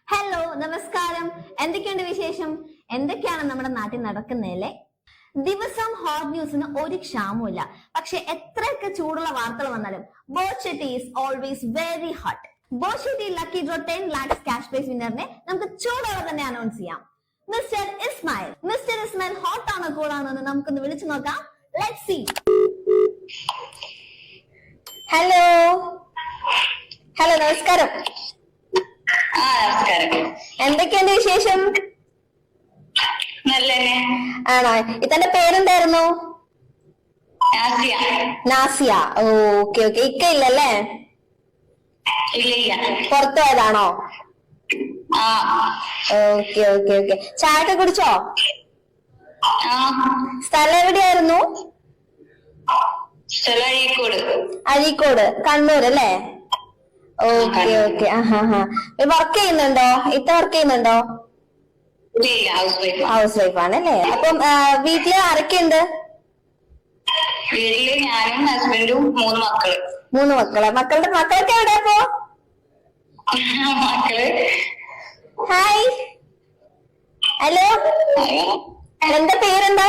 Hello, നമസ്കാരം. എന്തൊക്കെയുണ്ട് വിശേഷം? എന്തൊക്കെയാണ് നമ്മുടെ നാട്ടിൽ നടക്കുന്നതല്ലേ? ദിവസം ഹോട്ട് ന്യൂസിന് ഒരു ക്ഷാമമില്ല. പക്ഷെ എത്രയൊക്കെ ചൂടുള്ള വാർത്തകൾ വന്നാലും Boche tea is always very hot. Boche tea lucky draw 10 lakhs cash prize വിന്നറിനെ നമുക്ക് ചൂടോടെ തന്നെ അനൗൺസ് ചെയ്യാം. മിസ്റ്റർ ഇസ്മായിൽ ഹോട്ട് ആണോ കൂൾ ആണോ എന്ന് നമുക്കൊന്ന് വിളിച്ചു നോക്കാം. Let's see. ഹലോ, നമസ്കാരം. എന്തൊക്കെയുണ്ട് വിശേഷം? ആണോ? ഇതന്റെ പേരെന്തായിരുന്നു? നാസിയ. ഓക്കെ. ഇക്ക ഇല്ലല്ലേ? പുറത്തു പോയതാണോ? ഓക്കെ. ചായ ഒക്കെ കുടിച്ചോ? സ്ഥലം എവിടെയായിരുന്നു? അഴീക്കോട്, കണ്ണൂർ അല്ലേ? ഓക്കെ. വർക്ക് ചെയ്യുന്നുണ്ടോ? വർക്ക് ചെയ്യുന്നുണ്ടോ? ഹൗസ് വൈഫ് ആണല്ലേ? അപ്പം വീട്ടില് ആരൊക്കെയുണ്ട്? വീട്ടില് ഞാനും ഹസ്ബൻഡും 3 മക്കള്. മക്കളൊക്കെ എവിടെ പോ? മക്കള് ഹായ്, ഹലോ, എന്റെ പേരെന്താ?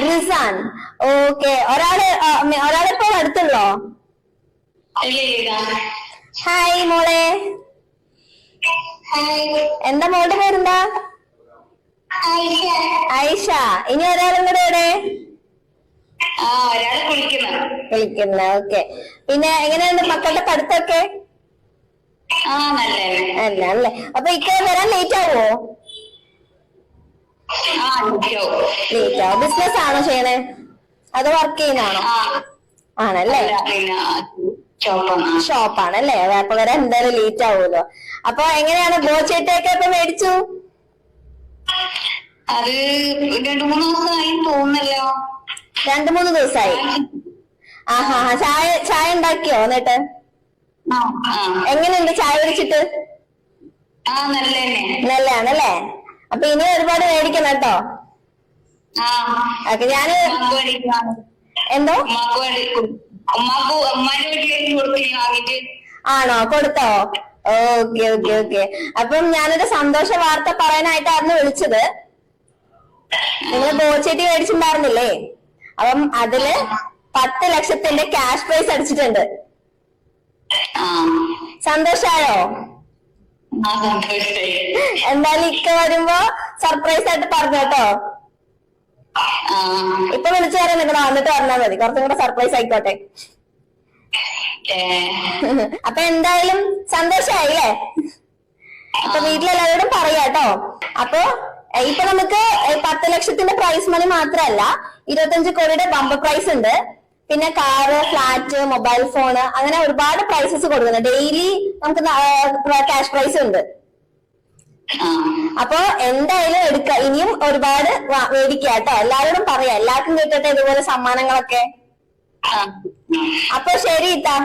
റിസാൻ. ഓക്കെ. ഒരാളിപ്പോ അടുത്തുള്ളോ? ഹായ് മോളെ, എന്താ മോളുടെ പേരെന്താ? ഐഷ. ഇനി ഒരാളും കൂടെ എവിടെ? കുളിക്കുന്ന. ഓക്കെ. പിന്നെ എങ്ങനെയുണ്ട് മക്കളുടെ പഠിത്തമൊക്കെ? അല്ലേ? അപ്പൊ ഇക്ക വരാൻ ലേറ്റ് ആവോ? ലേറ്റ് ആവും. ബിസിനസ് ആണോ ചെയ്യണേ അതോ വർക്ക് ചെയ്യുന്നതാണോ? ആണല്ലേ, ഷോപ്പാണല്ലേ. അപ്പൊ വരാൻ എന്തായാലും ലേറ്റ് ആവുമല്ലോ. അപ്പൊ എങ്ങനെയാണ് ബോച്ചേട്ടയൊക്കെ ഇപ്പൊ മേടിച്ചു? അത് 2-3 ദിവസമായി തോന്നല്ലോ. 2-3 ദിവസമായി. ചായ ഉണ്ടാക്കിയോ എന്നിട്ട്? എങ്ങനെയുണ്ട് ചായ കുടിച്ചിട്ട്? നല്ലതാണല്ലേ? അപ്പൊ ഇനി ഒരുപാട് മേടിക്കണം കേട്ടോ. ഓക്കെ. ഞാന് എന്തോ ആണോ? കൊടുത്തോ? ഓക്കെ. അപ്പം ഞാനൊരു സന്തോഷ വാർത്ത പറയാനായിട്ടായിരുന്നു വിളിച്ചത്. നിങ്ങള് ബോച്ചേട്ടി മേടിച്ചിട്ടുണ്ടായിരുന്നില്ലേ? അപ്പം അതില് 10 ലക്ഷത്തിന്റെ ക്യാഷ് പ്രൈസ് അടിച്ചിട്ടുണ്ട്. സന്തോഷായോ? എന്തായാലും ഇക്ക വരുമ്പോ സർപ്രൈസ് ആയിട്ട് പറഞ്ഞു കേട്ടോ. ഇപ്പൊ വിളിച്ചു പറയാൻ നിൽക്കണോ? വന്നിട്ട് പറഞ്ഞാൽ മതി, കുറച്ചും കൂടെ സർപ്രൈസ് ആയിക്കോട്ടെ. അപ്പൊ എന്തായാലും സന്തോഷായില്ലേ? അപ്പൊ വീട്ടിലെല്ലാവരോടും പറയാട്ടോ. അപ്പൊ ഇപ്പൊ നമുക്ക് 10 ലക്ഷത്തിന്റെ പ്രൈസ് മണി മാത്രമല്ല, 25 കോടിയുടെ ബമ്പർ പ്രൈസ് ഉണ്ട്. പിന്നെ കാറ്, ഫ്ലാറ്റ്, മൊബൈൽ ഫോണ്, അങ്ങനെ ഒരുപാട് പ്രൈസസ് കൊടുക്കുന്നുണ്ട്. ഡെയിലി നമുക്ക് ക്യാഷ് പ്രൈസ് ഉണ്ട്. അപ്പൊ എന്തായാലും എടുക്ക. ഇനിയും ഒരുപാട് മേടിക്കുക കേട്ടോ. എല്ലാവരോടും പറയാം, എല്ലാവർക്കും കിട്ടട്ടെ ഇതുപോലെ സമ്മാനങ്ങളൊക്കെ. അപ്പൊ ശരി ഇത്താ,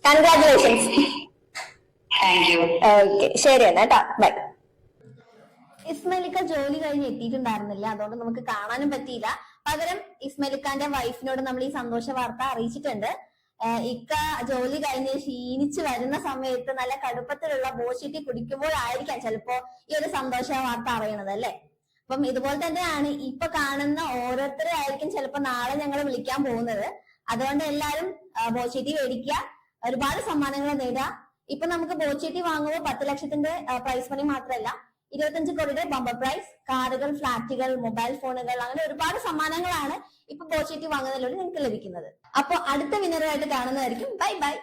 കൺഗ്രാറ്റുലേഷൻസ്. ഓക്കെ, ശരി എന്നാ കേട്ടോ, ബൈ. ഇസ്മായിലിക്ക ജോലി കഴിഞ്ഞ് എത്തിയിട്ടുണ്ടായിരുന്നില്ല, അതുകൊണ്ട് നമുക്ക് കാണാനും പറ്റിയില്ല. പകരം ഇസ്മായിലിക്കാന്റെ വൈഫിനോട് നമ്മൾ ഈ സന്തോഷ വാർത്ത അറിയിച്ചിട്ടുണ്ട്. ഇക്ക ജോലി കഴിഞ്ഞ് ക്ഷീണിച്ച് വരുന്ന സമയത്ത് നല്ല കടുപ്പത്തിലുള്ള ബോച്ചെട്ടി കുടിക്കുമ്പോഴായിരിക്കാം ചിലപ്പോ ഈ ഒരു സന്തോഷ വാർത്ത അറിയണത് അല്ലേ? അപ്പം ഇതുപോലെ തന്നെയാണ് ഇപ്പൊ കാണുന്ന ഓരോരുത്തരെ ആയിരിക്കും ചിലപ്പോ നാളെ ഞങ്ങൾ വിളിക്കാൻ പോകുന്നത്. അതുകൊണ്ട് എല്ലാരും ബോച്ചെട്ടി മേടിക്കുക, ഒരുപാട് സമ്മാനങ്ങൾ നേടുക. ഇപ്പൊ നമുക്ക് ബോച്ചെട്ടി വാങ്ങുമ്പോൾ 10 ലക്ഷത്തിന്റെ പ്രൈസ് മണി മാത്രമല്ല, 25 കോടിയുടെ ബമ്പർ പ്രൈസ്, കാറുകൾ, ഫ്ലാറ്റുകൾ, മൊബൈൽ ഫോണുകൾ, അങ്ങനെ ഒരുപാട് സമ്മാനങ്ങളാണ് ഇപ്പൊ ബോച്ചെട്ടി വാങ്ങുന്നതിലൂടെ നിങ്ങൾക്ക് ലഭിക്കുന്നത്. അപ്പൊ അടുത്ത വിന്നറുമായിട്ട് കാണുന്നതായിരിക്കും. ബൈ.